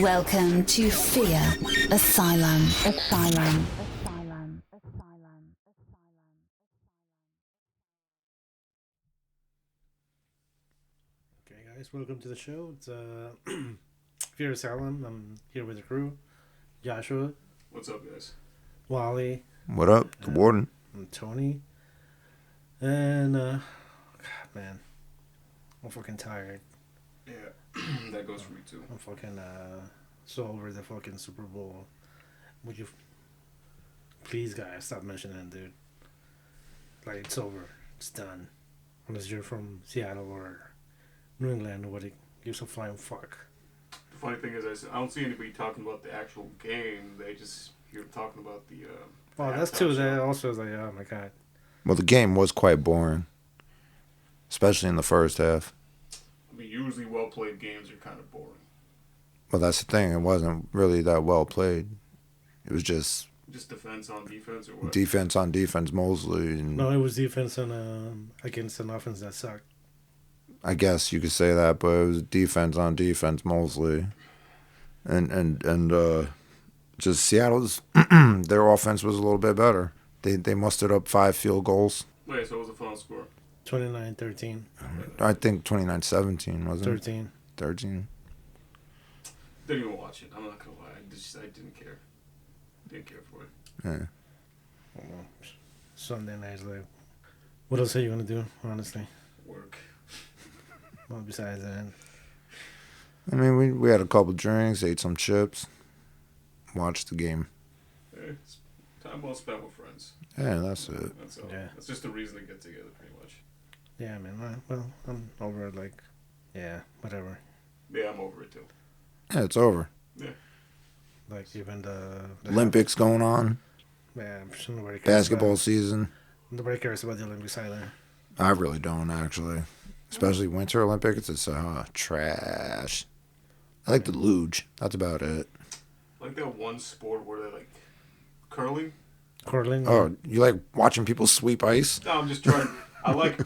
Welcome to Fear Asylum. Okay, guys, welcome to the show. It's Fear Asylum. I'm here with the crew: Joshua, What's up, guys? Wally, What up, the warden? and Tony. And God, man, I'm fucking tired. Yeah, that goes for me too. I'm fucking so over the fucking Super Bowl. Would you please, guys, stop mentioning it, dude? Like, it's over. It's done. Unless you're from Seattle or New England, nobody gives a flying fuck. The funny thing is, I don't see anybody talking about the actual game. They just hear talking about the. Well, that's too. That also is like, oh my god. Well, the game was quite boring, especially in the first half. I mean, usually well-played games are kind of boring. Well, that's the thing. It wasn't really that well played. It was just Defense on defense, or what? defense on defense mostly. And No, it was defense on against an offense that sucked. I guess you could say that, but it was defense on defense mostly. And just Seattle's their offense was a little bit better. They mustered up 5 field goals. Wait, so what was the final score? 29-13. I think 29-17, wasn't 13. it? 13. Didn't even watch it. I'm not gonna lie. I didn't care. Didn't care for it. Yeah. Well, Sunday night's like, what else are you gonna do? Honestly, Work. well, besides that, I mean, we had a couple drinks, ate some chips, watched the game. It's time well spent with friends. Yeah, that's it. That's all. Yeah. That's just a reason to get together, pretty much. yeah, man. Well, I'm over it. Like, yeah, whatever. Yeah, I'm over it too. Yeah, it's over. Like even the Olympics going on. Yeah, I'm sure nobody cares Basketball season. Nobody cares about the Olympics either. I really don't, actually. Especially Winter Olympics. It's trash. I like the luge. That's about it. Like that one sport where they like curling. Curling. Oh, you like watching people sweep ice? No, I'm just trying. I like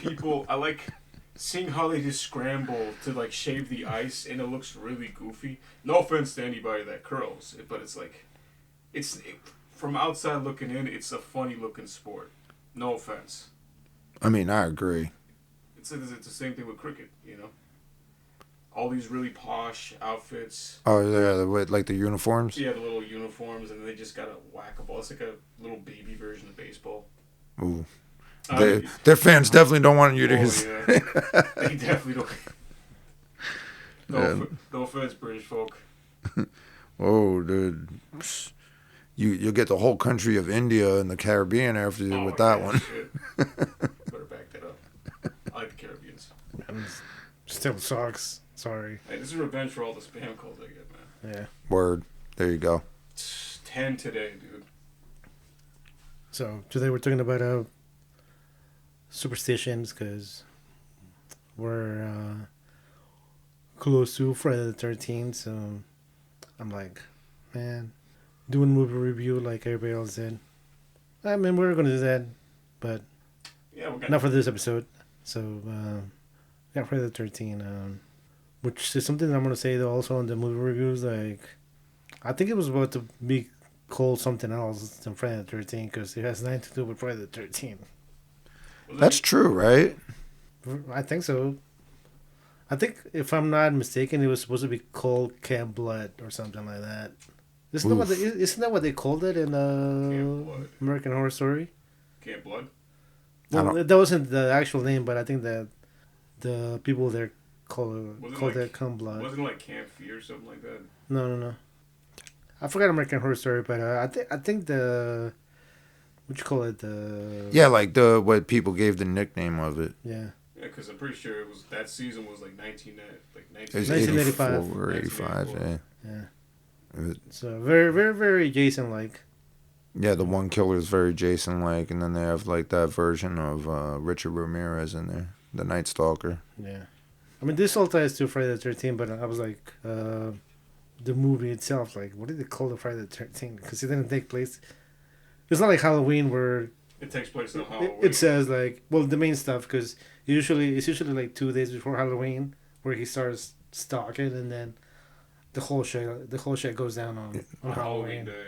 seeing how they just scramble to like shave the ice, and it looks really goofy. No offense to anybody that curls, but it's like, from outside looking in, it's a funny looking sport. No offense. I mean, I agree. It's the same thing with cricket, you know. All these really posh outfits. Oh, yeah, with like the uniforms? Yeah, the little uniforms, and they just got a whack a ball. It's like a little baby version of baseball. Ooh. Their fans definitely don't want you to. Yeah. They definitely don't. No offense, British folk. Oh, dude. You'll get the whole country of India and the Caribbean after you with that one. Shit. Better back that up. I like the Caribbeans. And still sucks. Sorry. Hey, this is revenge for all the spam calls I get, man. Yeah. Word. There you go. 10 today, dude. So today we're talking about superstitions because we're close to Friday the 13th. So I'm like, man, doing movie review like everybody else did. I mean, we're gonna do that, but Yeah, we're not for this episode. So yeah, Friday the 13th. Which is something I'm gonna say though also on the movie reviews. Like, I think it was about to be called something else than Friday the 13th because it has nothing to do with Friday the 13th. That's true, right? I think so. I think if I'm not mistaken, it was supposed to be called Camp Blood or something like that. Isn't that what they called it in Camp Blood. American Horror Story? Camp Blood? Well, that wasn't the actual name, but I think that the people there called it Camp Blood. Wasn't it like Camp Fear or something like that? No. I forgot American Horror Story, but I think the what you call it Yeah, like what people gave the nickname of it. Yeah, because I'm pretty sure it was that season was like 1985 or 85, yeah. Yeah. So very, very, very Jason-like. Yeah, the one killer is very Jason-like, and then they have like that version of Richard Ramirez in there, the Night Stalker. Yeah. I mean, this all ties to Friday the 13th, but I was like, the movie itself, like, what did they call the Friday the 13th? Because it didn't take place. It's not like Halloween where it takes place on Halloween. It says like, well, the main stuff, because it's usually like 2 days before Halloween where he starts stalking, and then the whole shit goes down on Halloween Halloween. Day.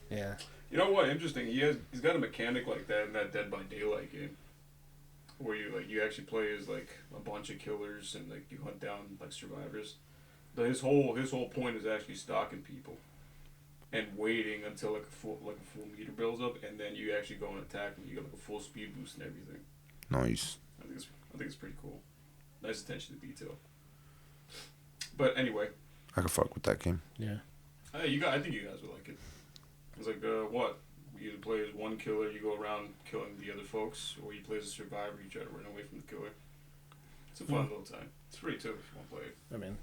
Yeah. You know what? Interesting. He's got a mechanic like that in that Dead by Daylight game, where you actually play as like a bunch of killers and like you hunt down like survivors. But his whole point is actually stalking people, and waiting until like a full meter builds up, and then you actually go and attack them. You get like a full speed boost and everything. Nice. I think it's pretty cool. Nice attention to detail. But anyway, I can fuck with that game. Yeah. I think you guys would like it. It's like what? You either play as one killer, you go around killing the other folks, or you play as a survivor, you try to run away from the killer. It's a fun little time. It's free too if you want to play it. I mean,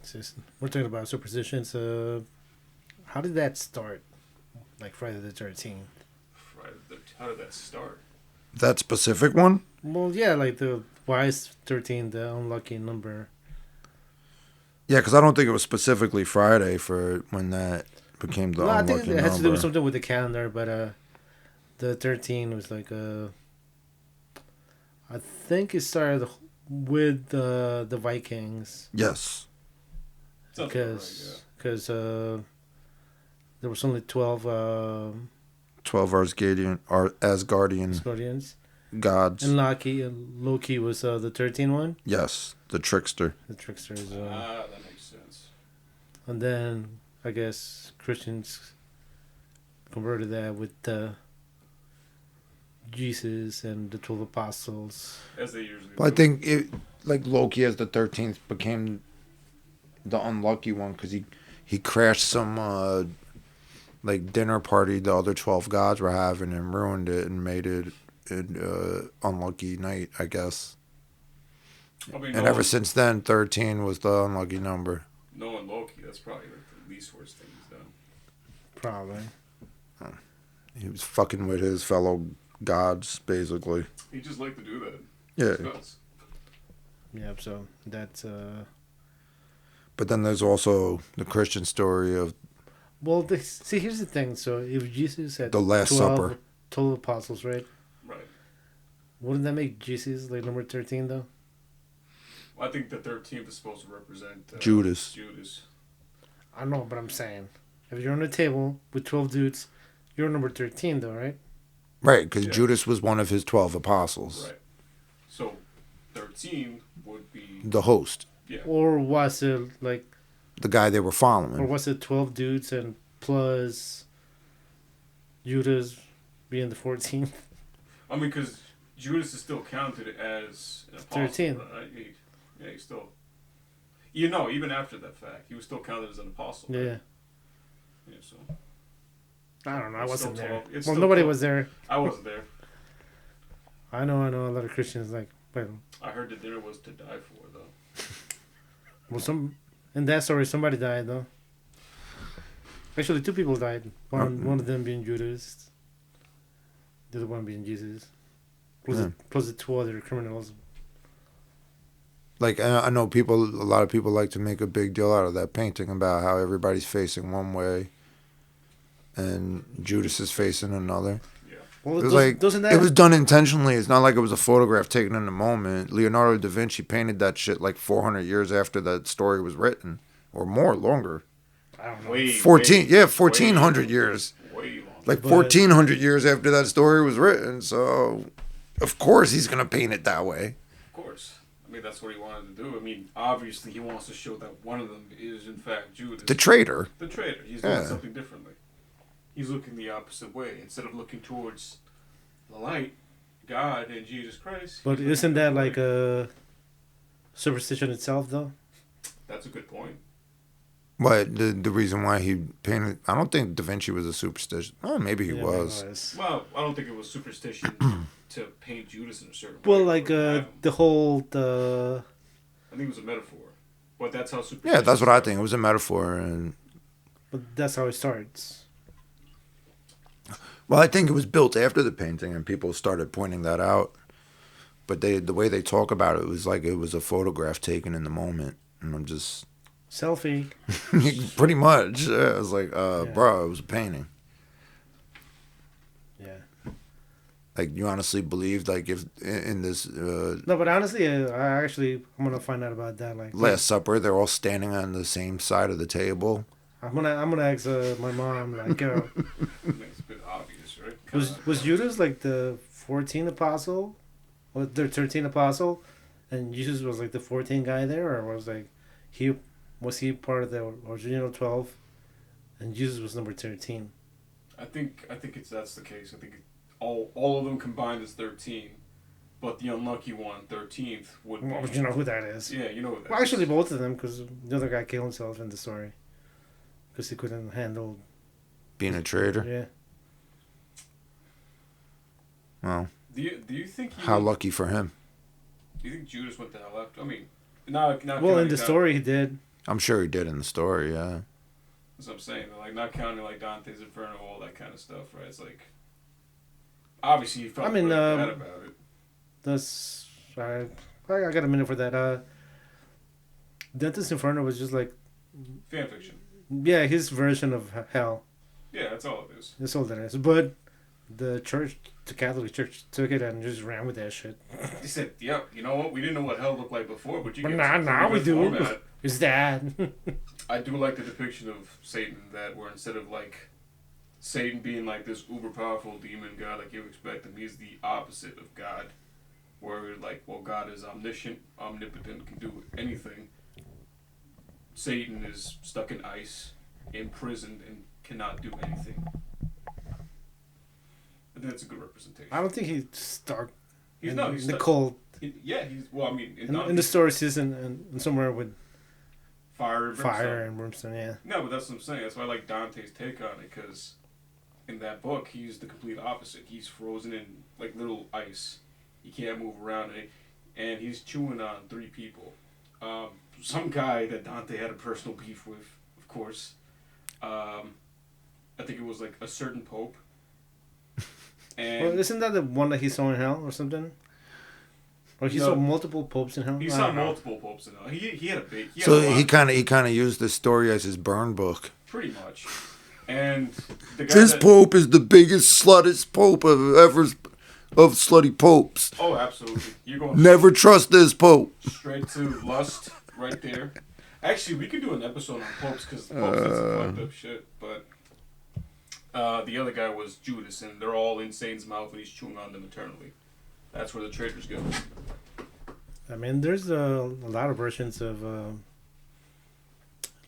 we're talking about Superstitions. How did that start? Like Friday the 13th. How did that start? That specific one? Well, yeah, like why is 13 the unlucky number? Yeah, because I don't think it was specifically Friday for when that became the I unlucky think it has to do with number. something with the calendar, but the 13 was like I think it started with the Vikings. Yes. Because there was only 12 12 Asgardian Guardians. gods. And Loki was the 13th one. Yes, the trickster. The tricksters. That makes sense. And then I guess Christians converted that with Jesus and the 12 apostles. As they usually Well, I do. think like Loki as the 13th became the unlucky one because he crashed some like dinner party the other 12 gods were having and ruined it and made it an unlucky night, I guess. I mean, And ever since then, 13 was the unlucky number. knowing Loki, that's probably like the least worst thing he's done. Probably. He was fucking with his fellow gods, basically. He just liked to do that. Yeah. It's nuts. Yeah, so that's But then there's also the Christian story of well, see, here's the thing. So if Jesus had the Last 12 Supper. 12 apostles, right? Right. Wouldn't that make Jesus like number 13 though? Well, I think the 13th is supposed to represent Judas. I know, but I'm saying if you're on a table with 12 dudes, you're number 13 though, right? Right, because Yeah. Judas was one of his 12 apostles. Right. So 13 would be The host. yeah. Or was it like, The guy they were or following. was it 12 dudes and plus Judas being the 14th? I mean, because Judas is still counted as an apostle. 13. Right? He still. You know, even after that fact, he was still counted as an apostle. Right? Yeah. Yeah. So I don't know. I It's wasn't still there. 12. It's Well, still nobody 12. was there. I wasn't there. I know a lot of Christians like, well, I heard the dinner was to die for, though. in that story, somebody died though. Actually, two people died. One of them being Judas, the other one being Jesus. Plus the two other criminals. Like, I know a lot of people like to make a big deal out of that painting about how everybody's facing one way and Judas is facing another. Yeah. Well, It was like, doesn't that it was done intentionally. It's not like it was a photograph taken in the moment. Leonardo da Vinci painted that shit like 400 years after that story was written. Or more, longer. I don't know. 1400 years. Way longer. Like But- 1400 years after that story was written. So, of course he's going to paint it that way. Of course. I mean, that's what he wanted to do. I mean, obviously, he wants to show that one of them is, in fact, Judas. The traitor. The traitor. He's Yeah. doing something differently. He's looking the opposite way. Instead of looking towards the light, God, and Jesus Christ. But he's looking isn't that the like way. a superstition itself though? That's a good point. But the reason why he painted... I don't think Da Vinci was a superstition. Oh, maybe he Yeah, was. Well, I don't think it was superstition to paint Judas in a certain way. Well, like or to have him. the whole the. I think it was a metaphor. But that's how superstition. Yeah, that's what I think. It was a metaphor. And But that's how it starts. well, I think it was built after the painting, and people started pointing that out. But the way they talk about it was like it was a photograph taken in the moment, and I'm just Selfie. pretty much. Yeah, I was like, Yeah. bro, it was a painting. Yeah. Like, you honestly believed, like, if in this No, but honestly, I'm gonna find out about that. Like Last Supper, they're all standing on the same side of the table. I'm gonna ask my mom like, It's a bit obvious, right? was Judas like the 14th apostle, or the 13th apostle, and Jesus was like the 14th guy there, or was he part of the original 12, and Jesus was number 13? I think that's the case. I think all of them combined is 13, but the unlucky one, 13th, would be. Well, you know who that is? Yeah, you know who that Well, actually, is. both of them, because the other guy killed himself in the story because he couldn't handle. Being a traitor. Yeah. Well, Do you think how lucky for him. Do you think Judas went to hell after? I mean, not Well, in the story, he did. I'm sure he did in the story, yeah. That's what I'm saying. Like, not counting like Dante's Inferno, all that kind of stuff, right? It's like, obviously, he felt really bad about it. That's I got a minute for that. Dante's Inferno was just like Fan fiction. Yeah, his version of hell. Yeah, that's all it is. That's all that is. But the Catholic Church took it and just ran with that shit. They said, "Yep, you know what? We didn't know what hell looked like before, but you But get now we do. format." Is that? I do like the depiction of Satan that where instead of like Satan being like this uber powerful demon god like you expect him, he's the opposite of God. Where like, well, God is omniscient, omnipotent, can do anything. Satan is stuck in ice, imprisoned, and cannot do anything. I think that's a good representation. I don't think he's stuck. He's in, not. He's in the stuck. cold. Yeah, he's. Well, I mean, In the story season and somewhere with fire and brimstone. Yeah. No, but that's what I'm saying. That's why I like Dante's take on it, because in that book he's the complete opposite. He's frozen in like little ice. He can't move around, and he's chewing on 3 people. Some guy that Dante had a personal beef with, of course. I think it was like a certain pope. And Well, isn't that the one that he saw in hell or something? Or he saw multiple popes in hell? He saw multiple popes in hell. He had a big. He kind of used this story as his burn book. Pretty much. And the guy This pope is the biggest, sluttest pope of slutty popes. Oh, absolutely. You're going. Never trust this pope. Straight to lust, right there. Actually, we could do an episode on popes because the popes did some fucked up shit. But the other guy was Judas, and they're all in Satan's mouth, and he's chewing on them eternally. That's where the traitors go. I mean, there's a lot of versions of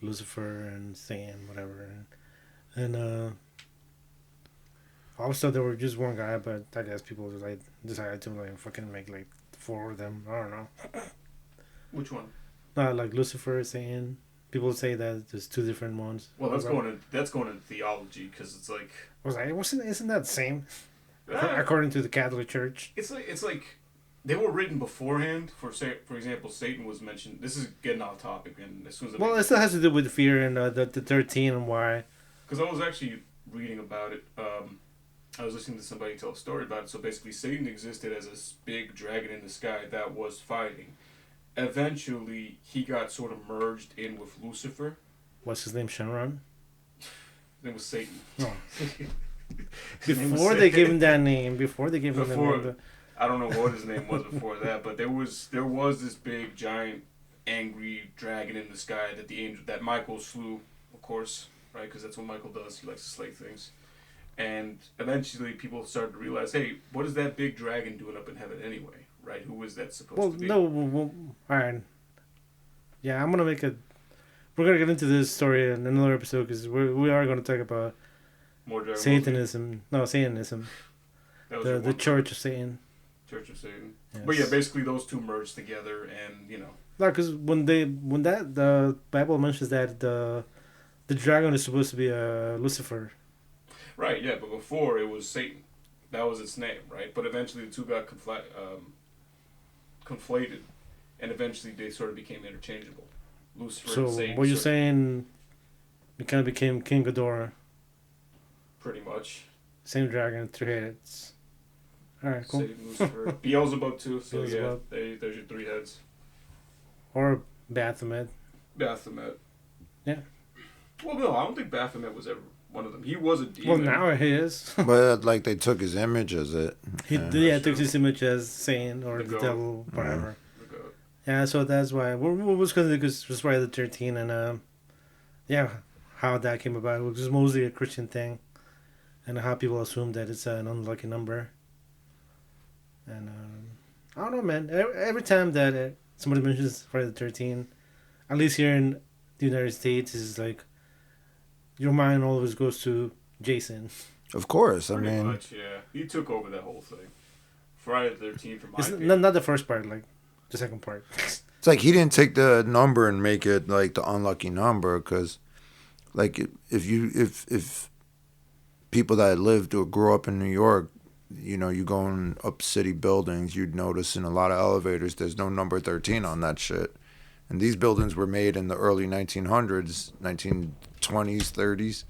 Lucifer and Satan, whatever, and also there were just one guy, but I guess people like decided to like fucking make like 4 of them. I don't know. Which one? No, like Lucifer, Satan. People say that there's 2 different ones. Well, that's going into theology because it's like. I was like, isn't that the same? According to the Catholic Church. It's like they were written beforehand. For example, Satan was mentioned. This is getting off topic, and as soon as Well, it still has to do with fear and the 13 and why. Because I was actually reading about it. I was listening to somebody tell a story about it. So basically, Satan existed as a big dragon in the sky that was fighting. Eventually, he got sort of merged in with Lucifer. What's his name? Shenron? His name was Satan. Oh. Before they gave him that name. I don't know what his name was before that, but there was this big, giant, angry dragon in the sky that Michael slew, of course, right? Because that's what Michael does. He likes to slay things. And eventually, people started to realize, hey, what is that big dragon doing up in heaven anyway? Right? Who is that supposed to be? All right. Yeah, we're gonna get into this story in another episode because we are gonna talk about More Dragon Satanism. No, Satanism. The Church of Satan. Church of Satan. Yes. But yeah, basically those two merged together, and you know. No, because when the Bible mentions that the dragon is supposed to be Lucifer. Right. Yeah, but before it was Satan. That was its name, right? But eventually the two got conflated, and eventually they sort of became interchangeable. Lucifer and Satan. So what you're saying? It kind of became King Ghidorah. Pretty much. Same dragon, 3 heads. All right, cool. Satan, Lucifer, Beelzebub too. So Beelzebub. yeah, there's your 3 heads. Or Baphomet. Baphomet. Yeah. Well, no, I don't think Baphomet one of them. He was a Well, demon. now he is. But like they took his image as it. He took his image as Satan or The the goat. devil, whatever. The goat. Yeah, so that's why. What was because it was Friday the 13th, and yeah, how that came about. It was mostly a Christian thing, and how people assume that it's an unlucky number. And I don't know, man. Every time that somebody mentions Friday the 13th, at least here in the United States, is like your mind always goes to Jason. Of course, I Pretty mean, much, yeah. He took over that whole thing. Friday the 13th, for my It's opinion. not the first part, like the second part. it's like he didn't take the number and make it like the unlucky number because, like, if people that lived or grew up in New York, you know, you go in up city buildings, you'd notice in a lot of elevators there's no number 13 on that shit. And these buildings were made in the early 1900s, 1920s, 30s.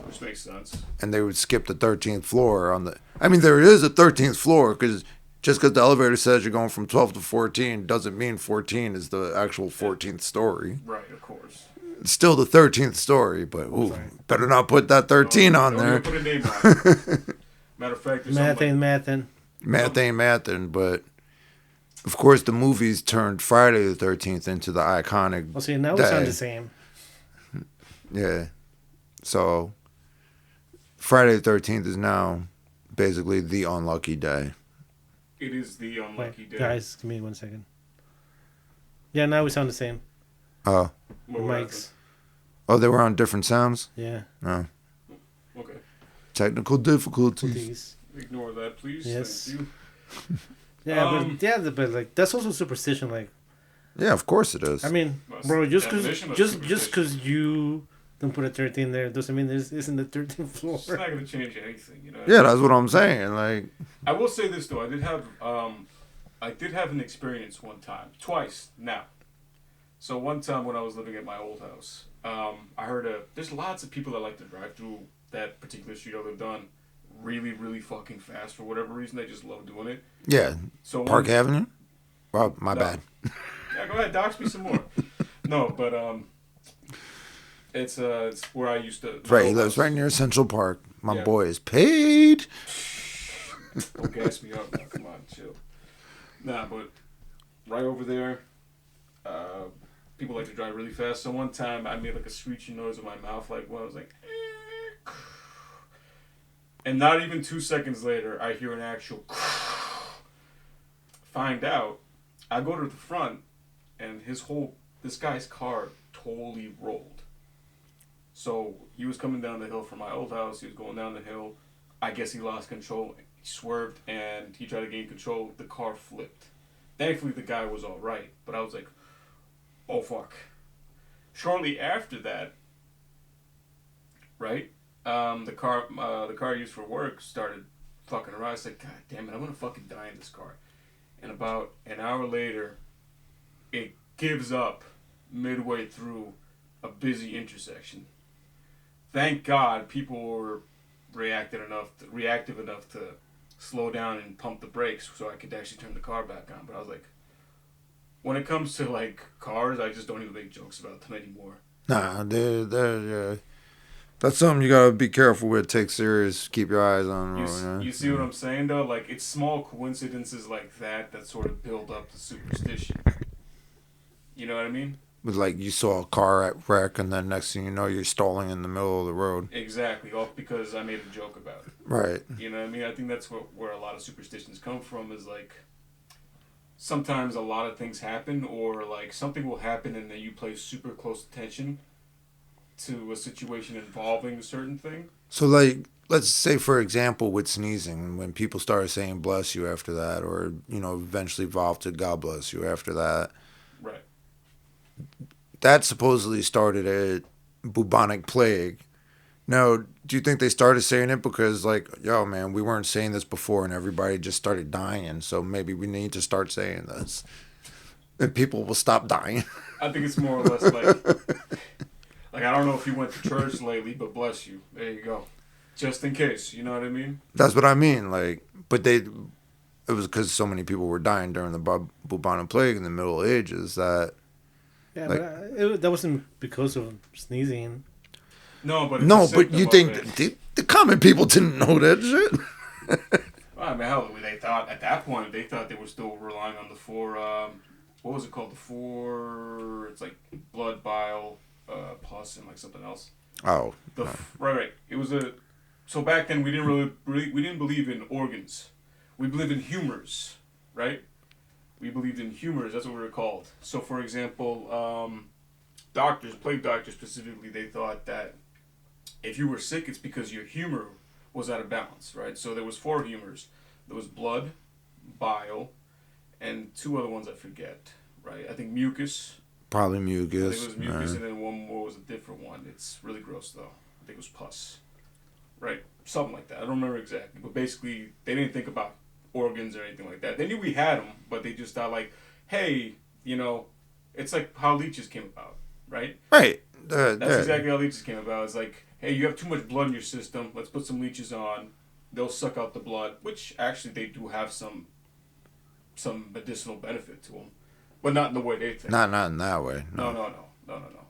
Which makes sense. And they would skip the 13th floor on the. I mean, there is a 13th floor because just because the elevator says you're going from 12 to 14 doesn't mean 14 is the actual 14th story. Right, of course. It's still the 13th story, but better not put that 13 on Don't there. even put a name on it. Matter of fact, there's Math something ain't like, mathin'. Math ain't mathin', but of course the movies turned Friday the 13th into the iconic. Well, see, now we sound day. the same. Yeah. So Friday the 13th is now basically the unlucky day. it is the unlucky Wait, day. guys, give me 1 second. Yeah, now we sound the same. Oh. What Mics. Oh, they were on different sounds? Yeah. Oh. happened? Okay. Technical difficulties. Please. Ignore that, please. Yes. Thank you. Yeah, but like that's also superstition. Like, Yeah, of course it is. I mean, That's bro, the definition of just superstition. because you don't put a 13 there doesn't mean this isn't the 13th floor. It's not going to change anything, you know? Yeah, that's what I'm saying. Like, I will say this, though. I did have an experience one time. Twice, now. So one time when I was living at my old house, I heard there's lots of people that like to drive through that particular street I lived on really, really fucking fast for whatever reason. They just love doing it. yeah, So Park one, Avenue? Well, my No. bad. Yeah, go ahead, dox me some more. No, but it's where I used to. Right, he lives right near Central Park. My Yeah. boy is paid. Don't gas me up now. Come on, chill. Nah, but right over there, people like to drive really fast. So one time I made like a screeching noise with my mouth, like when I was like, and not even 2 seconds later, I hear an actual. Find out, I go to the front, and this guy's car totally rolled. So he was coming down the hill from my old house. He was going down the hill. I guess he lost control. He swerved and he tried to gain control. The car flipped. Thankfully, the guy was all right. But I was like, oh fuck. Shortly after that, right? The car I used for work started fucking around. I was like, God damn it, I'm gonna fucking die in this car. And about an hour later, it gives up midway through a busy intersection. Thank God people were reactive enough to slow down and pump the brakes so I could actually turn the car back on. But I was like, when it comes to like cars, I just don't even make jokes about them anymore. Nah, that's something you gotta be careful with. Take serious. Keep your eyes on the road. You see what I'm saying though? Like it's small coincidences like that sort of build up the superstition. You know what I mean? With like you saw a car wreck, and then next thing you know, you're stalling in the middle of the road. Exactly, all because I made a joke about it. Right. You know what I mean? I think that's where a lot of superstitions come from is like sometimes a lot of things happen or like something will happen and then you pay super close attention to a situation involving a certain thing. So like, let's say for example, with sneezing, when people started saying "bless you" after that, or eventually evolved to "God bless you" after that. Right. That supposedly started a bubonic plague. Now, do you think they started saying it because, like, yo, man, we weren't saying this before and everybody just started dying, so maybe we need to start saying this and people will stop dying? I think it's more or less like I don't know if you went to church lately, but bless you. There you go. Just in case, you know what I mean? That's what I mean. Like, but it was because so many people were dying during the bubonic plague in the Middle Ages that. Yeah, Like- but that wasn't because of sneezing. No, but it's No, a but you symptom of think it. the common people didn't know that shit? Well, I mean, hell, they thought at that point they thought they were still relying on the four. What was it called? The four. It's like blood, bile, pus, and like something else. Oh, Right. It was a. So back then we didn't we didn't believe in organs. We believed in humors, right? We believed in humors. That's what we were called. So, for example, doctors, plague doctors specifically, they thought that if you were sick, it's because your humor was out of balance, right? So there was four humors. There was blood, bile, and two other ones I forget, right? I think mucus. probably I mucus. think it was mucus, and then one more was a different one. It's really gross, though. I think it was pus. Right? Something like that. I don't remember exactly. But basically, they didn't think about organs or anything like that. They knew we had them, but they just thought, like, hey, it's like how leeches came about, right? Right. That's exactly how leeches came about. It's like, hey, you have too much blood in your system. Let's put some leeches on. They'll suck out the blood, which actually they do have some medicinal benefit to them, but not in the way they think. Not in that way. No.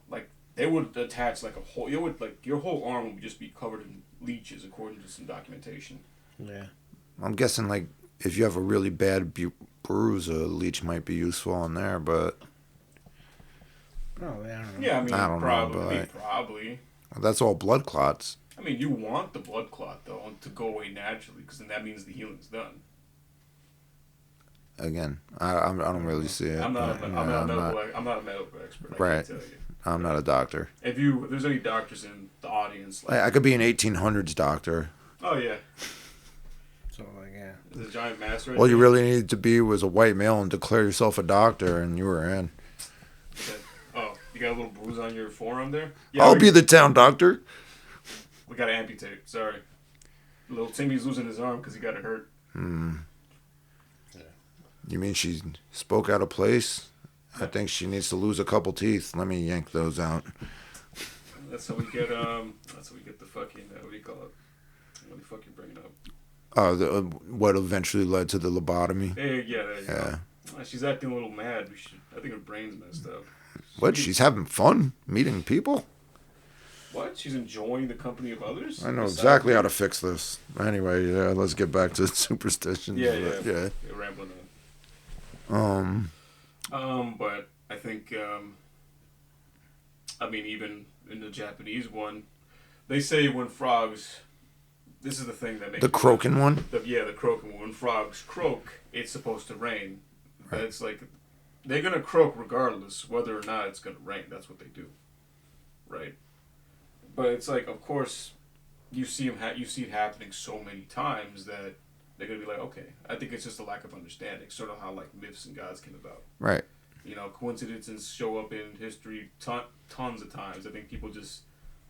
Like they would attach like a whole. You would like your whole arm would just be covered in leeches, according to some documentation. Yeah. I'm guessing like if you have a really bad bruise, a leech might be useful on there, but Probably, I don't know. Yeah, I mean, I don't know, probably, but probably. that's all blood clots. I mean, you want the blood clot though to go away naturally, because then that means the healing's done. Again, I don't really see it. I'm not a medical expert. I Right. can't tell you. I'm not a doctor. If there's any doctors in the audience, I could be an 1800s doctor. oh yeah, So, like, yeah. there's a giant mass right All you there. really needed to be was a white male and declare yourself a doctor, and you were in. Okay. Oh, you got a little bruise on your forearm there? I'll be the town doctor. We got to amputate. Sorry. Little Timmy's losing his arm because he got it hurt. You mean she spoke out of place? I think she needs to lose a couple teeth. Let me yank those out. That's how we get the fucking what do you call it? What do you fucking bring it up? What eventually led to the lobotomy. Hey, yeah, there you Yeah. go. She's acting a little mad. I think her brain's messed up. What? She's having fun meeting people? What? She's enjoying the company of others? I know exactly how to fix this. Anyway, yeah, let's get back to superstitions. Yeah. Yeah. You're rambling on. Um, But I think, I mean, even in the Japanese one, they say when frogs, this is the thing that makes the croaking one? the croaking one. When frogs croak, it's supposed to rain. But it's like, they're going to croak regardless whether or not it's going to rain. That's what they do. Right? But it's like, of course, you see it happening so many times that they're going to be like, okay, I think it's just a lack of understanding. Sort of how, like, myths and gods came about. Right. Coincidences show up in history tons of times. I think people just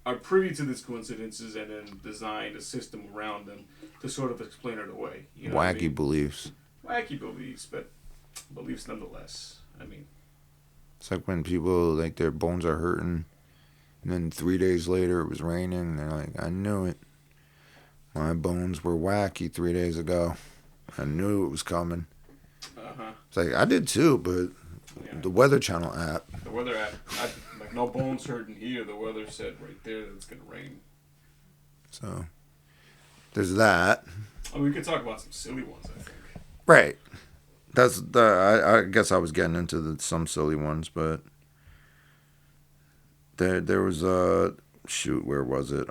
are privy to these coincidences and then design a system around them to sort of explain it away. You know what I Wacky mean? beliefs. Wacky beliefs, but beliefs nonetheless. I mean, It's like when people, like, their bones are hurting, and then 3 days later it was raining, and they're like, I knew it. My bones were wacky 3 days ago. I knew it was coming. It's like, I did too, but yeah. the Weather Channel app. The weather app, like no bones hurting here. The weather said right there that it's gonna rain. So, there's that. I mean, we could talk about some silly ones. I think. Right. That's the. I guess I was getting into some silly ones, but there was a shoot. Where was it?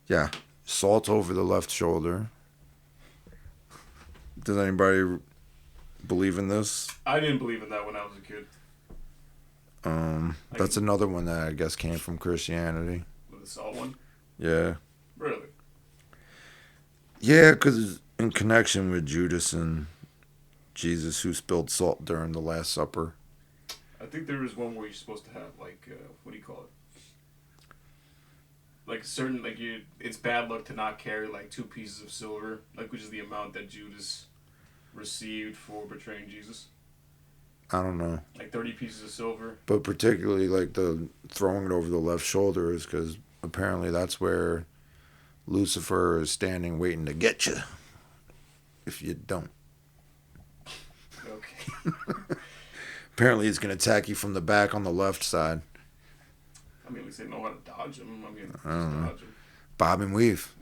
Yeah, salt over the left shoulder. Does anybody believe in this? I didn't believe in that when I was a kid. That's another one that I guess came from Christianity. With the salt one. Yeah. Really? Yeah, because in connection with Judas and Jesus, who spilled salt during the Last Supper. I think there is one where you're supposed to have like what do you call it? Like certain it's bad luck to not carry like 2 pieces of silver, like which is the amount that Judas received for betraying Jesus. I don't know. Like 30 pieces of silver. But particularly like the throwing it over the left shoulder is because apparently that's where Lucifer is standing waiting to get you if you don't. Okay. Apparently he's going to attack you from the back on the left side. I mean, at least they know how to dodge them. I mean, just dodge them. Bob and weave.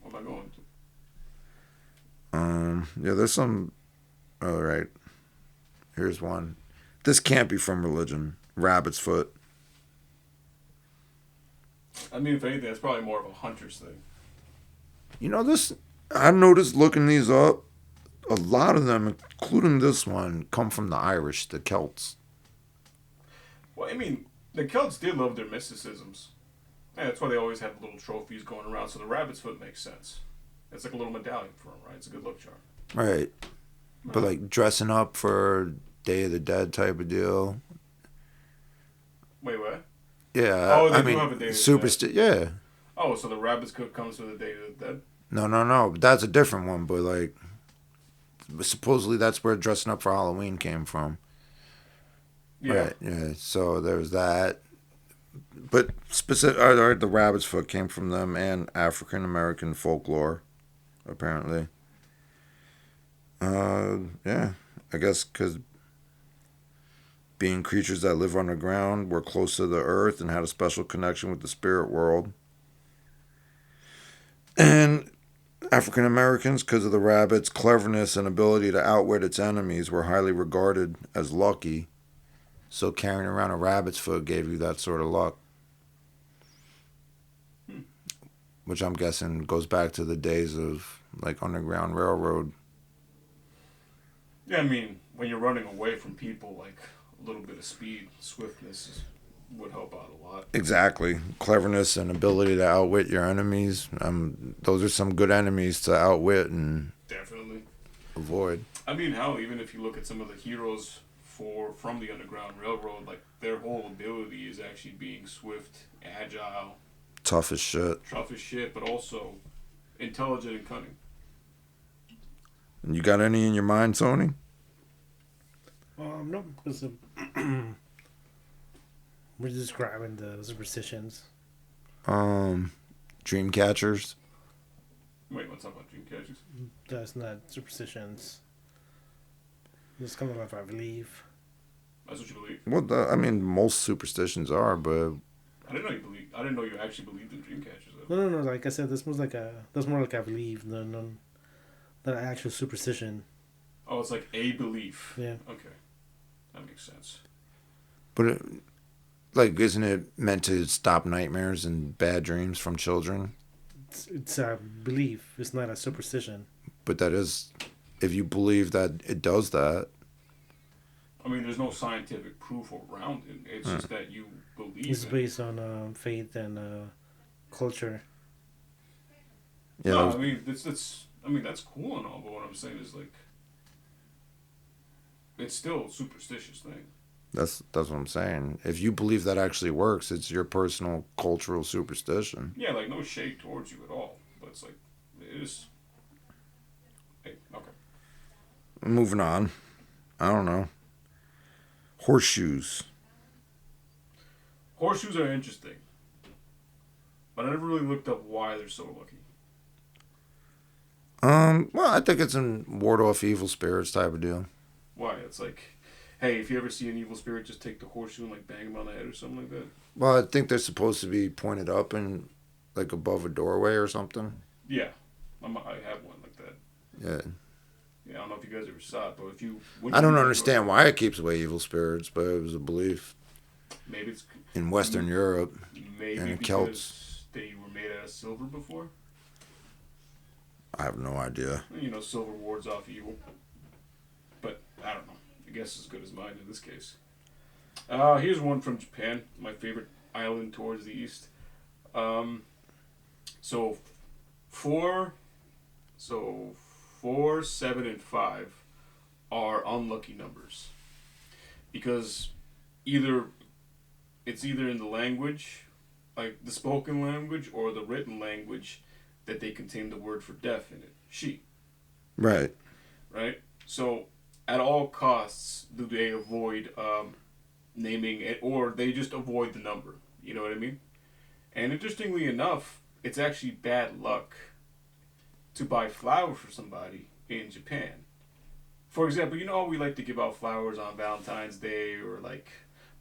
What am I going to? Yeah, there's some. All right. Here's one. This can't be from religion. Rabbit's foot. I mean, if anything, that's probably more of a hunter's thing. You know this. I noticed looking these up. A lot of them, including this one, come from the Irish, the Celts. Well, I mean, the Celts did love their mysticisms. Yeah, that's why they always have little trophies going around. So the rabbit's foot makes sense. It's like a little medallion for them, right? It's a good luck charm. Right. But like dressing up for Day of the Dead type of deal. Wait, what? Yeah. Oh, they I do mean, have a Day of the Dead. Yeah. Oh, so the rabbit's foot comes with the Day of the Dead? No. That's a different one, but like, supposedly that's where dressing up for Halloween came from. Yeah. Right. Yeah. So there's that. But the rabbit's foot came from them and African American folklore, apparently. Yeah. I guess because being creatures that live underground were close to the earth and had a special connection with the spirit world. And African Americans, because of the rabbit's cleverness and ability to outwit its enemies, were highly regarded as lucky. So carrying around a rabbit's foot gave you that sort of luck. Which I'm guessing goes back to the days of like Underground Railroad. Yeah, I mean, when you're running away from people, like a little bit of speed, swiftness would help out a lot. Exactly. Cleverness and ability to outwit your enemies. Those are some good enemies to outwit and definitely avoid. I mean, hell, even if you look at some of the heroes from the Underground Railroad, like their whole ability is actually being swift, agile, tough as shit, but also intelligent and cunning. And you got any in your mind, Tony? No, because we're describing the superstitions. Dream catchers. Wait, what's up about dream catchers? That's not superstitions. It's kind of like I believe. That's what you believe. Well, I mean, most superstitions are, but I didn't know you believe. I didn't know you actually believed in dream catchers. Though. No. Like I said, that's more like I believe than an actual superstition. Oh, it's like a belief. Yeah. Okay, that makes sense. But isn't it meant to stop nightmares and bad dreams from children? It's a belief. It's not a superstition. But that is, if you believe that it does that. I mean, there's no scientific proof around it. It's just that you believe. It's based on faith and culture. Yeah, no, I mean that's cool and all, but what I'm saying is like, it's still a superstitious thing. That's what I'm saying. If you believe that actually works, it's your personal cultural superstition. Yeah, like no shade towards you at all, but it's like it is. Hey, okay. Moving on. I don't know. Horseshoes. Horseshoes are interesting, but I never really looked up why they're so lucky. Well, I think it's a ward off evil spirits type of deal. Why? It's like, hey, if you ever see an evil spirit, just take the horseshoe and like bang him on the head or something like that. Well, I think they're supposed to be pointed up and like above a doorway or something. Yeah, I have one like that. Yeah. Yeah, I don't know if you guys ever saw it, but if you... I don't understand why it keeps away evil spirits, but it was a belief. Maybe it's... In Western Europe. Maybe and because Celts. They were made out of silver before. I have no idea. You know, silver wards off evil. But, I don't know. I guess as good as mine in this case. Here's one from Japan, my favorite island towards the east. So 4, 7, and 5 are unlucky numbers. Because it's either in the language, like the spoken language, or the written language that they contain the word for death in it. She. Right. Right? So, at all costs, do they avoid naming it, or they just avoid the number. You know what I mean? And interestingly enough, it's actually bad luck to buy flowers for somebody in Japan. For example, you know how we like to give out flowers on Valentine's Day or like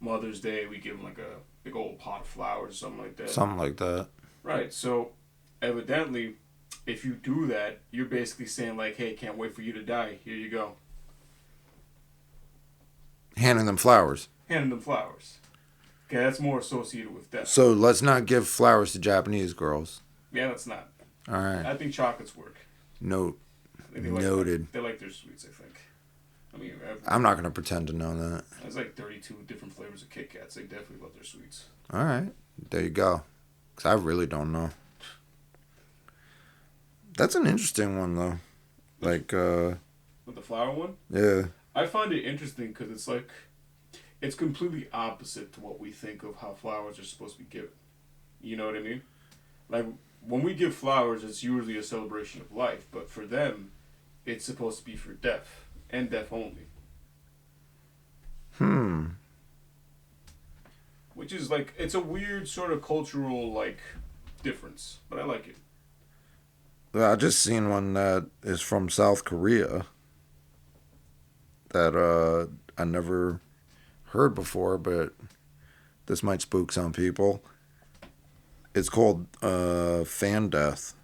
Mother's Day? We give them like big old pot of flowers or something like that. Something like that. Right. So, evidently, if you do that, you're basically saying like, "Hey, can't wait for you to die. Here you go." Handing them flowers. Handing them flowers. Okay, that's more associated with death. So let's not give flowers to Japanese girls. Yeah, that's not. All right. I think chocolates work. Note. They Noted. They like their sweets, I think. I mean, I'm not going to pretend to know that. there's like 32 different flavors of Kit Kats. They definitely love their sweets. All right. There you go. Because I really don't know. That's an interesting one, though. Like, With the flower one? yeah. I find it interesting because it's like, it's completely opposite to what we think of how flowers are supposed to be given. You know what I mean? Like, when we give flowers, it's usually a celebration of life, but for them, it's supposed to be for death, and death only. Which is like, it's a weird sort of cultural, like, difference, but I like it. Well, I just seen one that is from South Korea that I never heard before, but this might spook some people. It's called fan death.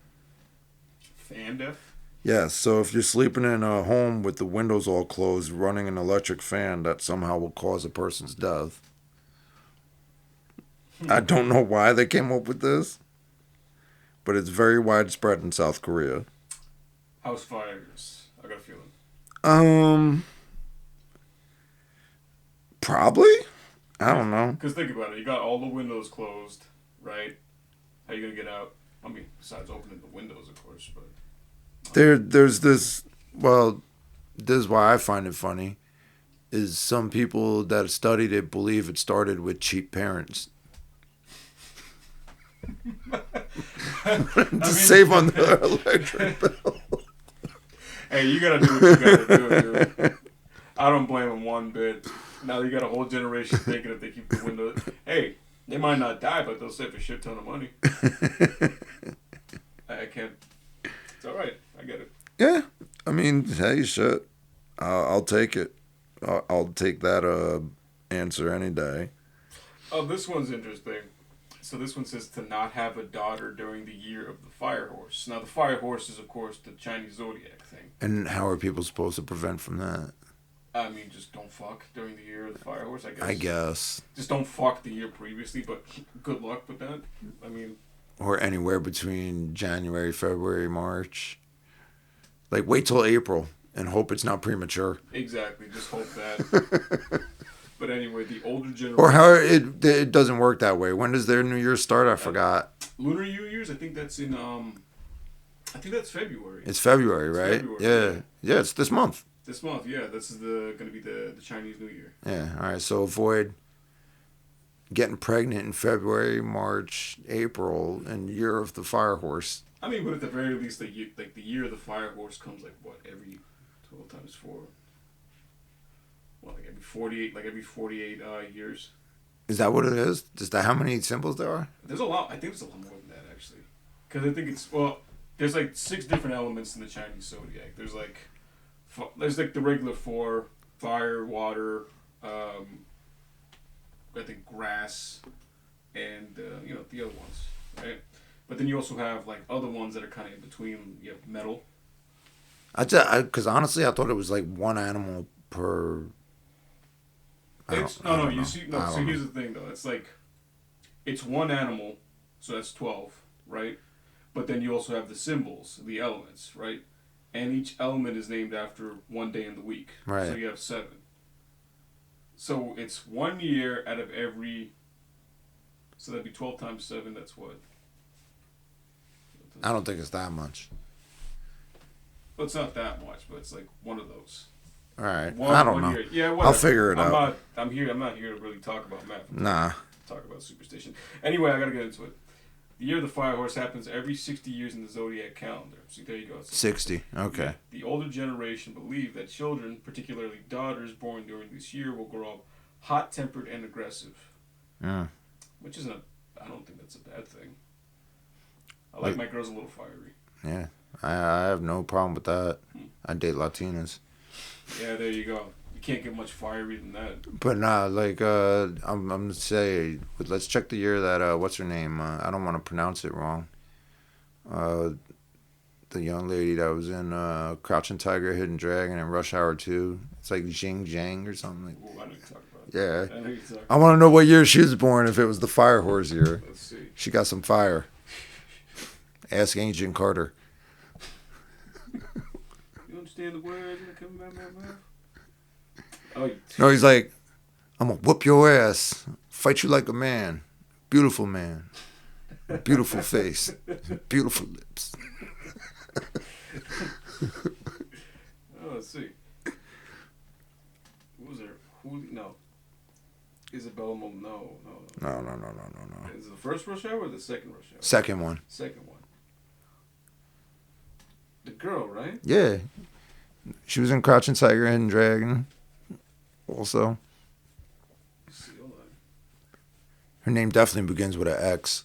Fan death? Yes, so if you're sleeping in a home with the windows all closed, running an electric fan, that somehow will cause a person's death. I don't know why they came up with this, but it's very widespread in South Korea. House fires. I got a feeling. Probably? I don't know. Because think about it. You got all the windows closed, right? How you going to get out? I mean, besides opening the windows, of course, but... There's this, well, this is why I find it funny, is some people that studied it believe it started with cheap parents. To save on the electric bill. Hey, you gotta do what you gotta do, dude. I don't blame them one bit. Now you got a whole generation thinking if they keep the window... Hey, they might not die, but they'll save a shit ton of money. I can't... It's alright. I get it. Yeah. I mean, hey, shit. I'll take it. I'll take that answer any day. Oh, this one's interesting. So this one says to not have a daughter during the year of the fire horse. Now, the fire horse is, of course, the Chinese zodiac thing. And how are people supposed to prevent from that? I mean, just don't fuck during the year of the fire horse, I guess. I guess. Just don't fuck the year previously, but good luck with that. I mean... Or anywhere between January, February, March. Like, wait till April and hope it's not premature. Exactly. Just hope that. But anyway, the older generation... Or how it doesn't work that way. When does their New Year start? I forgot. Lunar New Year's, I think that's in... I think that's February. It's February, right? February, Yeah, it's this month. This month, yeah. This is going to be the Chinese New Year. Yeah, all right. So avoid getting pregnant in February, March, April, and year of the fire horse. I mean, but at the very least, the year of the fire horse comes like what, every 12 times 4? Well, like every 48 years. Is that what it is? Is that how many symbols there are? There's a lot. I think there's a lot more than that actually, because I think it's there's like 6 different elements in the Chinese zodiac. There's like the regular 4: fire, water, I think grass, and the other ones, right? But then you also have like other ones that are kind of in between. You have metal. Because honestly, I thought it was like one animal per. So here's the thing though. It's like, it's one animal, so that's 12, right? But then you also have the symbols, the elements, right? And each element is named after one day in the week. Right. So you have 7. So it's 1 year out of every. So that'd be 12 times 7. That's what? I don't think it's that much. Well, it's not that much, but it's like one of those. All right. I don't know. Year. Yeah, whatever. I'll figure it out. I'm not here to really talk about math. Nah. Talk about superstition. Anyway, I gotta get into it. The year of the fire horse happens every 60 years in the zodiac calendar. See, there you go. 60. Okay. Yeah. The older generation believe that children, particularly daughters born during this year, will grow up hot-tempered and aggressive. Yeah. Which isn't I don't think that's a bad thing. I like my girls a little fiery. Yeah. I have no problem with that. I date Latinas. Yeah, there you go. You can't get much fiery than that. But nah, like I'm gonna say, let's check the year that what's her name? I don't want to pronounce it wrong. The young lady that was in Crouching Tiger, Hidden Dragon, and Rush Hour 2. It's like Jing Jang or something like. Ooh, I know you're talking about. Yeah. I know you're talking I want to know what year she was born. If it was the Fire Horse year. Let's see. She got some fire. Ask Agent Carter. You understand the words that come out of my mouth? Oh, No, he's like, I'm gonna whoop your ass, fight you like a man, beautiful man, beautiful face, beautiful lips. Oh, let's see. Who was there? Who? No. Isabella Mo? No. No. Is it the first Rush Hour or the second Rush Hour? Second one. Second one. The girl, right? Yeah. She was in Crouching Tiger, Hidden Dragon. Also. Let's see, hold on. Her name definitely begins with an X.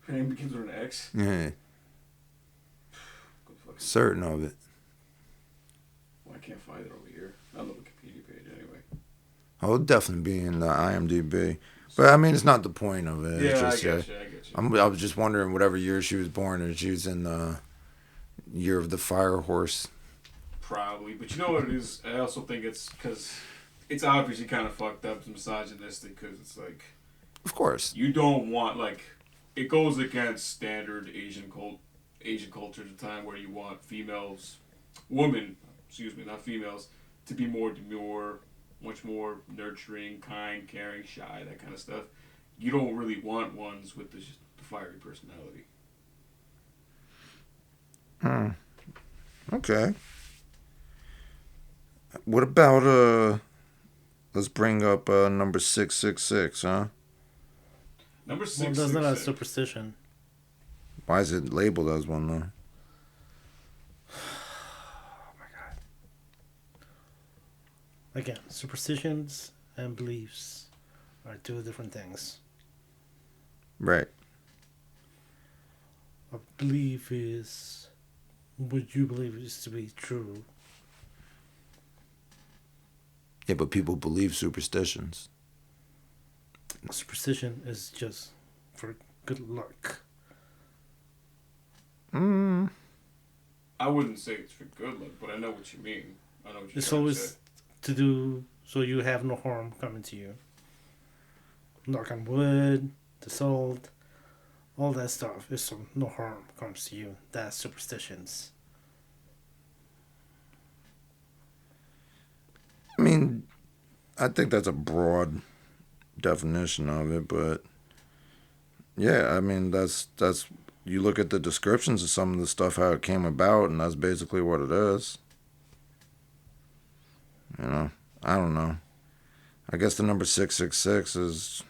Her name begins with an X? Yeah. Good fucking. Certain of it. Well, I can't find it over here. On the Wikipedia page, anyway. Oh, it'll definitely be in the IMDb. But I mean, it's not the point of it. Yeah, It's just, I get you. I was just wondering whatever year she was born, and she was in the year of the Fire Horse. Probably. But you know what it is? I also think it's because it's obviously kind of fucked up, it's misogynistic, because it's like, Of course. you don't want, like, it goes against standard Asian culture at the time where you want women, not females, to be more demure, much more nurturing, kind, caring, shy, that kind of stuff. You don't really want ones with the fiery personality. Okay. What about let's bring up number 666, huh? Number Well, 6. that's not a superstition. Why is it labeled as one though? Again, superstitions and beliefs are two different things. Right. A belief is what you believe is to be true. Yeah, but people believe superstitions. A superstition is just for good luck. I wouldn't say it's for good luck, but I know what you mean. I know what you're It's trying to always say. to do so you have no harm coming to you. Knock on wood, the salt, all that stuff is so no harm comes to you. That's superstitions. I mean, I think that's a broad definition of it, but yeah, I mean that's you look at the descriptions of some of the stuff how it came about, and that's basically what it is. You know, I don't know. I guess the number 666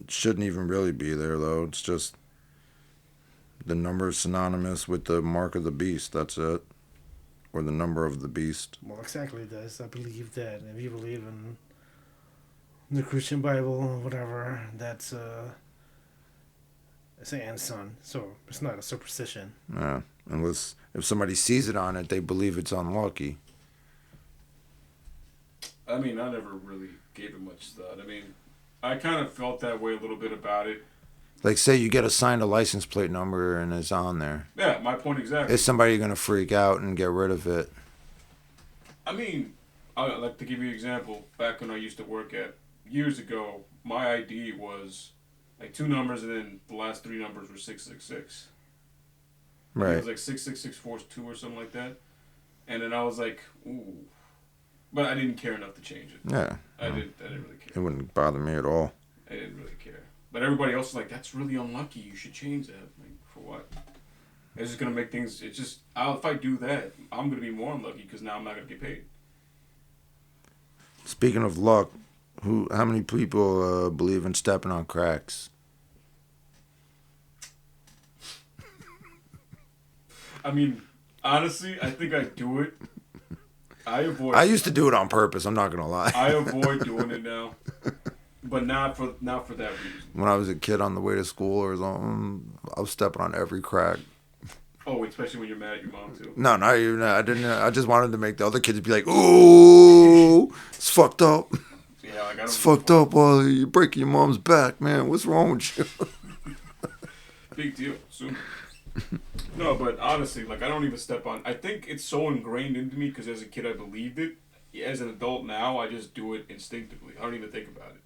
shouldn't even really be there though. It's just the number is synonymous with the mark of the beast. That's it. Or the number of the beast. Well, exactly this. I believe that if you believe in the Christian Bible or whatever, that's it's an son, so it's not a superstition. Yeah, unless if somebody sees it on it, they believe it's unlucky. I mean, I never really gave it much thought. I mean, I kind of felt that way a little bit about it. Like, say you get assigned a license plate number and it's on there. Yeah, my point exactly. Is somebody going to freak out and get rid of it? I mean, I'd like to give you an example. Back when I used to work at, years ago, my ID was like 2 numbers and then the last 3 numbers were 666. Right. It was like 66642 or something like that. And then I was like, ooh. But I didn't care enough to change it. Yeah. I didn't really care. It wouldn't bother me at all. I didn't really care. But everybody else was like, that's really unlucky. You should change that. Like, for what? It's just going to make things... It's just... if I do that, I'm going to be more unlucky because now I'm not going to get paid. Speaking of luck, how many people believe in stepping on cracks? I mean, honestly, I think I do it. I used to do it on purpose. I'm not gonna lie. I avoid doing it now, but not for that reason. When I was a kid on the way to school or something, I was stepping on every crack. Oh, especially when you're mad at your mom too. No, not even. I didn't. I just wanted to make the other kids be like, "Ooh, it's fucked up. Yeah, like I It's don't give a fucked fuck. up. Well, you're breaking your mom's back, man. What's wrong with you?" Big deal. Soon. No, but honestly, like I don't even step on. I think it's so ingrained into me because as a kid I believed it. As an adult now, I just do it instinctively. I don't even think about it.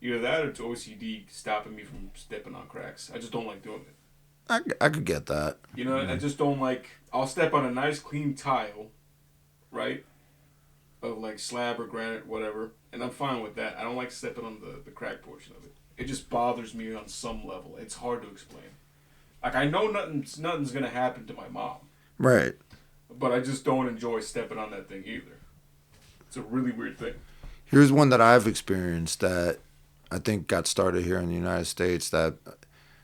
Either that or it's OCD stopping me from stepping on cracks. I just don't like doing it. I could get that. You know, I just don't like. I'll step on a nice clean tile, right? Of like slab or granite, whatever, and I'm fine with that. I don't like stepping on the crack portion of it. It just bothers me on some level. It's hard to explain. Like I know nothing's gonna happen to my mom, Right. but I just don't enjoy stepping on that thing either. It's a really weird thing. Here's one that I've experienced that I think got started here in the United States. That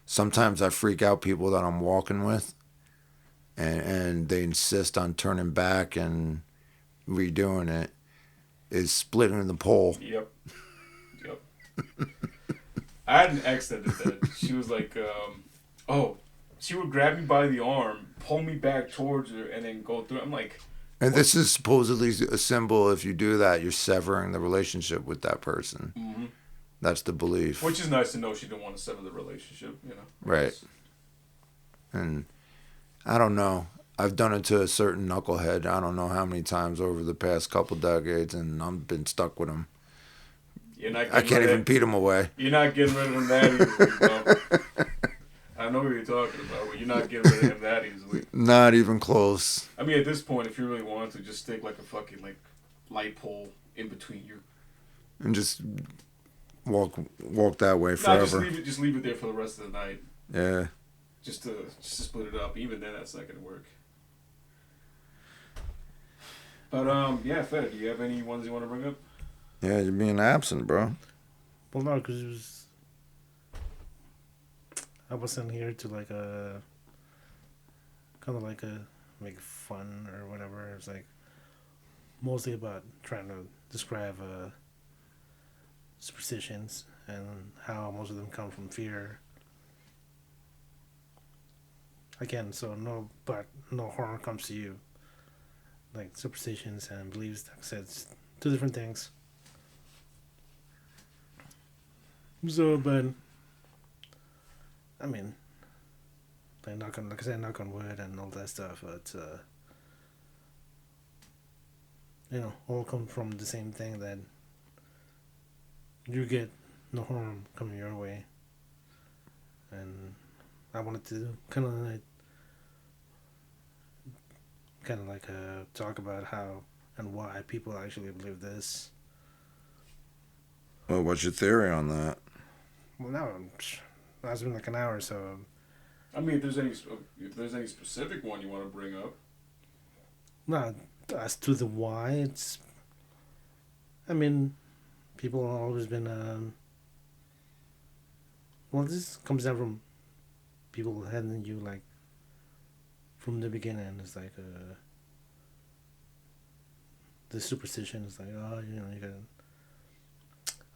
sometimes I freak out people that I'm walking with, and they insist on turning back and redoing it. Is splitting the pole. Yep. Yep. I had an ex that did that. She was like, she would grab me by the arm, pull me back towards her, and then go through. I'm like, And this is supposedly a symbol. If you do that, you're severing the relationship with that person. mm-hmm. That's the belief. Which is nice to know she didn't want to sever the relationship, you know. Right. And I don't know. I've done it to a certain knucklehead. I don't know how many times over the past couple decades, and I've been stuck with him. I can't even beat him away. You're not getting rid of him that easily, bro. I know what you're talking about, but you're not getting rid of him that easily. Not even close. I mean, at this point, if you really want to, just stick like a fucking like light pole in between you, and just walk that way forever. No, just leave it there for the rest of the night. Yeah. Just to split it up. Even then, that's not gonna work. But yeah, Fed, do you have any ones you want to bring up? Yeah, you're being absent, bro. Well, no, because I wasn't here to like kind of like make fun or whatever. It's like mostly about trying to describe superstitions and how most of them come from fear. Again, so no harm comes to you. Like superstitions and beliefs, like I said, it's two different things. So, but I mean, like I said, knock on wood and all that stuff. But all come from the same thing, that you get no harm coming your way. And I wanted to kind of like talk about how and why people actually believe this. Well, what's your theory on that? Well, now it's been like an hour, so. I mean, if there's any specific one you want to bring up. No, as to the why, it's. I mean, people have always been. Well, this comes down from people handing you like. From the beginning, it's like the superstition is like, oh, you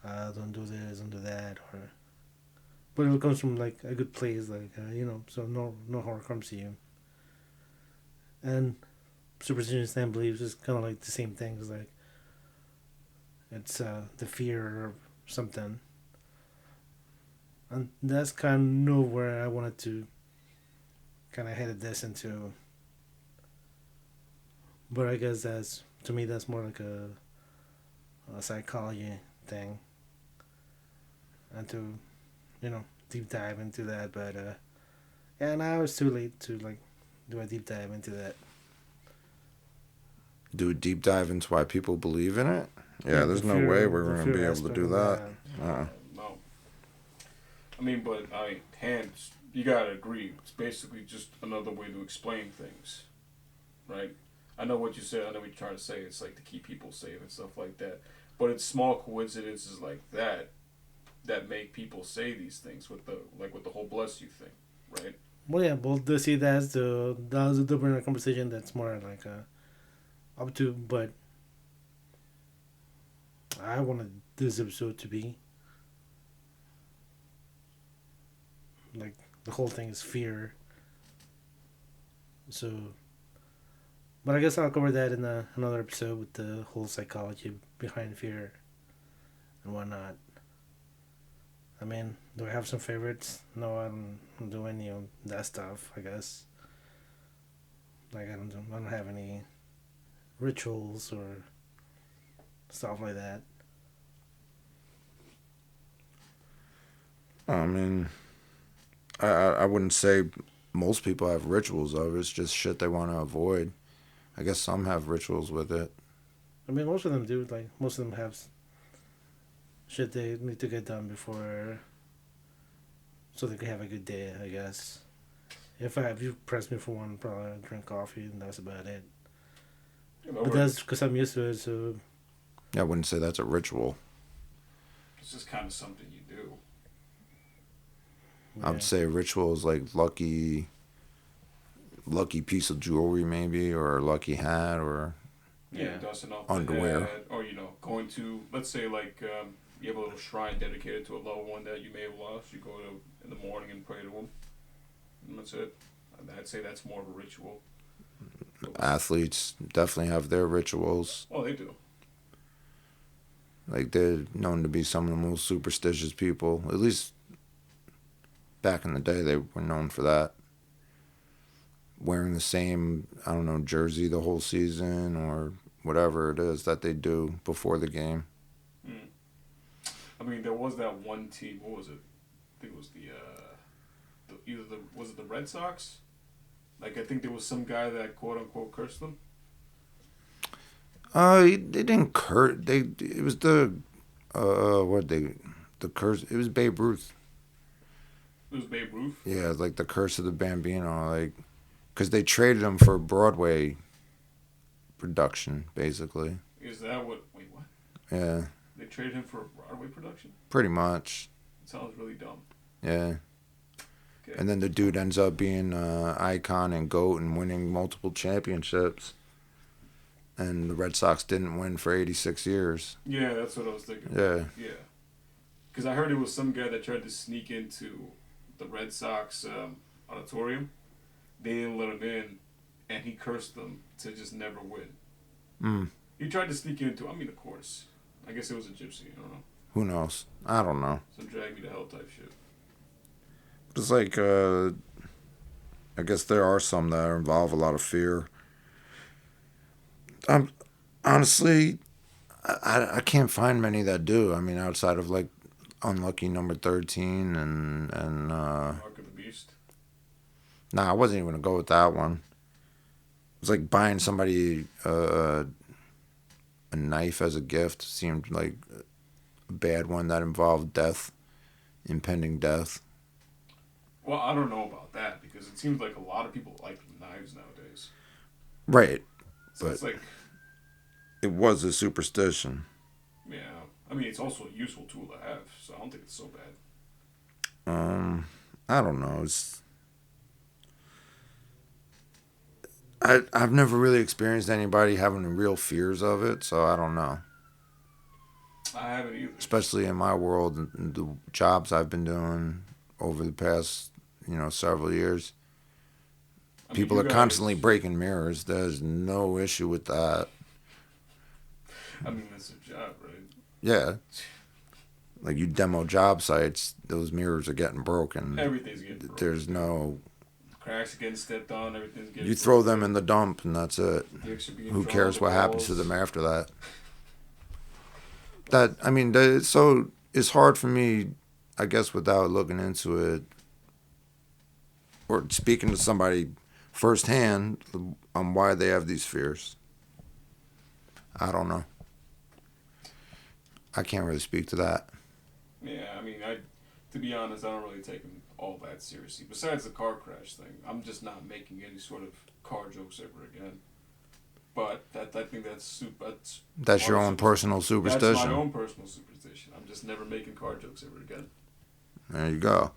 gotta don't do this, don't do that, or. But it comes from like a good place, like so no harm comes to you. And superstitions and beliefs is kind of like the same thing. It's like it's the fear of something, and that's kind of where I wanted to kind of headed this into. But I guess to me that's more like a psychology thing, and to deep dive into that. But yeah, now it's too late to like do a deep dive into that. Do a deep dive into why people believe in it? Yeah, there's no fear- way we're the going to fear be able to aspect do of that. No. I mean, but hands. You gotta agree. It's basically just another way to explain things, right? I know what you said. I know what you're trying to say. It's like to keep people safe and stuff like that. But it's small coincidences like that make people say these things with the whole bless you thing, right? Well, yeah, well, see, that's a different conversation. That's more like up to. But I wanted this episode to be like the whole thing is fear. So, but I guess I'll cover that in another episode with the whole psychology behind fear and whatnot. I mean, do I have some favorites? No, I don't do any of that stuff. I guess like I don't have any rituals or stuff like that. I mean, I wouldn't say most people have rituals of it. It's just shit they want to avoid. I guess some have rituals with it. I mean, most of them do. Like most of them have shit they need to get done before, so they can have a good day. I guess. If you press me for one, probably I'll drink coffee and that's about it. But that's because I'm used to it. So Yeah, I wouldn't say that's a ritual. It's just kind of something you do. I would say a ritual is like lucky piece of jewelry maybe, or a lucky hat, or Yeah, dusting off underwear. the head, or going to, let's say, like you have a little shrine dedicated to a loved one that you may have lost. You go to in the morning and pray to them, and that's it. I'd say that's more of a ritual. Athletes definitely have their rituals. Oh, they do. Like they're known to be some of the most superstitious people. At least back in the day, they were known for that. Wearing the same, I don't know, jersey the whole season or whatever it is that they do before the game. I mean, there was that one team. What was it? I think it was was it the Red Sox? Like, I think there was some guy that quote unquote cursed them. They didn't curse. It was the the curse. It was Babe Ruth. It was Babe Ruth. Yeah, like the Curse of the Bambino, like, because they traded him for Broadway production, basically. Is that what? Wait, what? Yeah. They traded him for a Broadway production. Pretty much. It sounds really dumb. Yeah. Okay. And then the dude ends up being icon and GOAT and winning multiple championships. And the Red Sox didn't win for 86 years. Yeah, that's what I was thinking. Yeah. Yeah. Because I heard it was some guy that tried to sneak into the Red Sox auditorium. They didn't let him in, and he cursed them to just never win. He tried to sneak into, I mean, of course. I guess it was a gypsy, I don't know. Who knows? I don't know. Some drag me to hell type shit. It's like, I guess there are some that involve a lot of fear. Honestly, I can't find many that do. I mean, outside of like unlucky number 13 and Mark of the Beast. Nah, I wasn't even gonna go with that one. It was like buying somebody a knife as a gift. Seemed like a bad one that involved death, impending death. Well, I don't know about that because it seems like a lot of people like knives nowadays. Right, So but it's like, it was a superstition. yeah. I mean, it's also a useful tool to have, so I don't think it's so bad. I don't know. I've never really experienced anybody having real fears of it, so I don't know. I haven't either. Especially in my world, and the jobs I've been doing over the past, several years. I mean, People you are guys- constantly breaking mirrors. There's no issue with that. I mean, that's a job, right? Yeah. Like you demo job sites, those mirrors are getting broken. Everything's getting broken. There's no. Cracks are getting stepped on. Everything's getting. You throw them in the dump and that's it. Dicks are being Who drawn cares on the what happens to walls. them after that? So it's hard for me, I guess, without looking into it or speaking to somebody firsthand on why they have these fears. I don't know. I can't really speak to that. Yeah, I mean, to be honest, I don't really take them all that seriously. Besides the car crash thing, I'm just not making any sort of car jokes ever again. But I think that's That's your own personal superstition. That's my own personal superstition. I'm just never making car jokes ever again. There you go.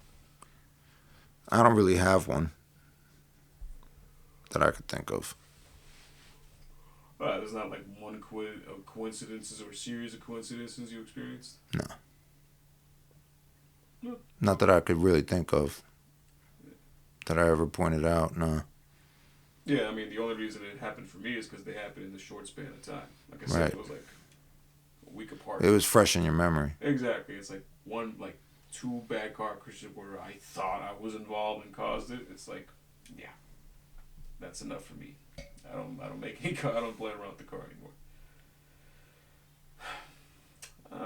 I don't really have one that I could think of. There's not like one coincidences or a series of coincidences you experienced? No. No. Not that I could really think of. That I ever pointed out, no. Yeah, I mean, the only reason it happened for me is because they happened in the short span of time. Like I said, Right. it was like a week apart. It was fresh in your memory. Exactly. It's like two bad car crashes where I thought I was involved and caused it. It's like, yeah, that's enough for me. I don't make any car. I don't play around with the car anymore.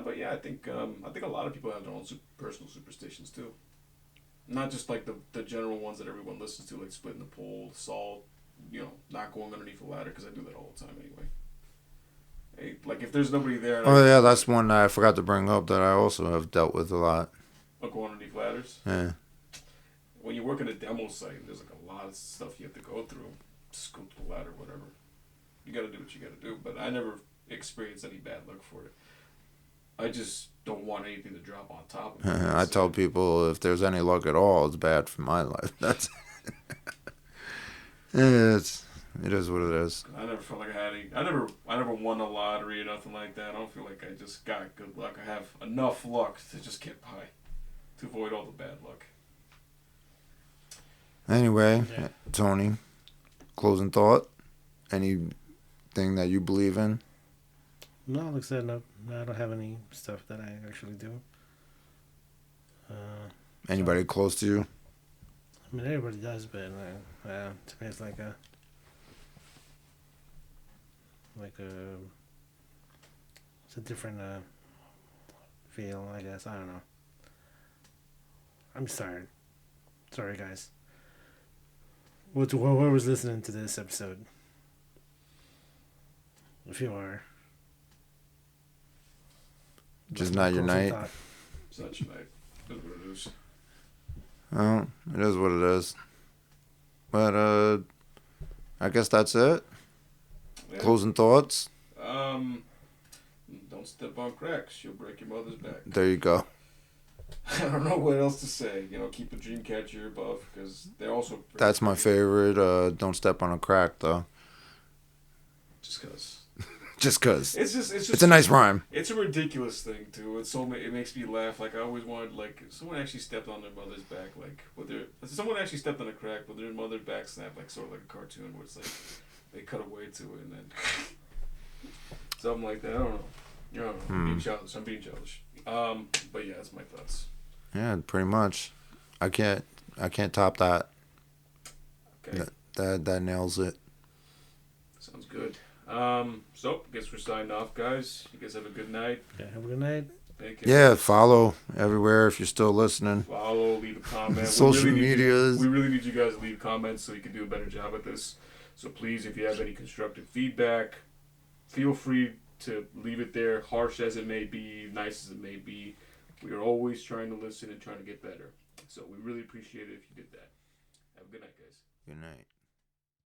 But yeah, I think a lot of people have their own personal superstitions too. Not just like the general ones that everyone listens to, like splitting the pole, salt, not going underneath a ladder, because I do that all the time anyway. Hey, like if there's nobody there. Oh yeah, that's one that I forgot to bring up that I also have dealt with a lot. I'll go underneath ladders. Yeah. When you work at a demo site, there's like a lot of stuff you have to go through. Just go to the ladder, whatever. You got to do what you got to do. But I never experienced any bad luck for it. I just don't want anything to drop on top of me. I tell people if there's any luck at all, it's bad for my life. That's it is what it is. I never felt like I had any. I never won the lottery or nothing like that. I don't feel like I just got good luck. I have enough luck to just get by, to avoid all the bad luck. Anyway, Yeah. Tony, closing thought? Anything that you believe in? No, like I said, no, I don't have any stuff that I actually do. Anybody close to you? I mean, everybody does, but to me, it's like a it's a different feel, I guess. I don't know. I'm sorry. Sorry, guys. Whoever's listening to this episode, if you are, Just not your night. thought. Such a night. That's what it is. Well, it is what it is. But I guess that's it. Yeah. Closing thoughts? Don't step on cracks. You'll break your mother's back. There you go. I don't know what else to say. Keep a dream catcher above, because they're also. That's my favorite. Don't step on a crack, though. Just because. Just 'cause. It's just. It's a nice rhyme. It's a ridiculous thing too. It makes me laugh. Like I always wanted, like someone actually stepped on their mother's back, like someone actually stepped on a crack with their mother's back snapped, like sort of like a cartoon where it's like they cut away to it and then something like that. I don't know. I'm being childish. But yeah, that's my thoughts. Yeah, pretty much. I can't top that. Okay. That nails it. Sounds good. So I guess we're signing off, guys. You guys have a good night. Yeah, have a good night. Thank you. Yeah, follow everywhere if you're still listening. Follow, leave a comment. Social medias. We really need you guys to leave comments so we can do a better job at this. So please, if you have any constructive feedback, feel free to leave it there, harsh as it may be, nice as it may be. We are always trying to listen and trying to get better. So we really appreciate it if you did that. Have a good night, guys. Good night.